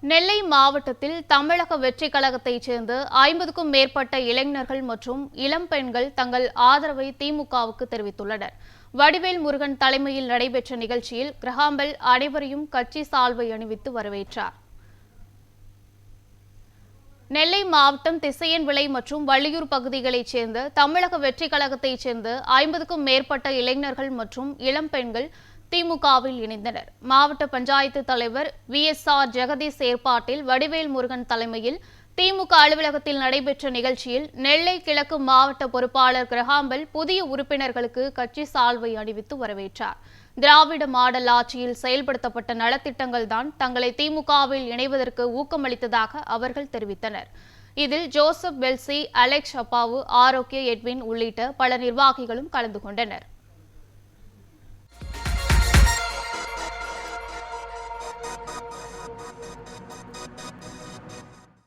நெல்லை மாவட்டத்தில் தமிழக வெற்றிக் கழகத்தைச் சேர்ந்த 50க்கும் மேற்பட்ட இளைஞர்கள் மற்றும் இளம் பெண்கள் தங்கள் ஆதரவை திமுகவுக்கு தெரிவித்துள்ளனர். வடிவேல் முருகன் தலைமையில் நடைபெற்ற நிகழ்ச்சியில் கிரஹாம்பெல் அனைவரையும் கட்சி சால்வை அணிவித்து வரவேற்றார். நெல்லை மாவட்டம் திசையன்விளை மற்றும் வள்ளியூர் பகுதிகளைச் சேர்ந்த தமிழக வெற்றிக் கழகத்தைச் சேர்ந்த 50க்கும் மேற்பட்ட இளைஞர்கள் மற்றும் இளம் பெண்கள் திமுகவில் இணைந்தனர். மாவட்ட பஞ்சாயத்து தலைவர் VSR ஜெகதீஷ் ஏற்பாட்டில் வடிவேல் முருகன் தலைமையில் திமுக அலுவலகத்தில் நடைபெற்ற நிகழ்ச்சியில் நெல்லை கிழக்கு மாவட்ட பொறுப்பாளர் கிரஹாம்பெல் புதிய உறுப்பினர்களுக்கு கட்சி சால்வை அணிவித்து வரவேற்றார். திராவிட மாடல் ஆட்சியில் செயல்படுத்தப்பட்ட நலத்திட்டங்கள் தான் தங்களை திமுகவில் இணைவதற்கு ஊக்கமளித்ததாக அவர்கள் தெரிவித்தனர். இதில் ஜோசப் பெல்சி, அலெக்ஸ் அப்பாவு, ஆரோக்கிய எட்வின் உள்ளிட்ட பல நிர்வாகிகளும் கலந்து கொண்டனர்.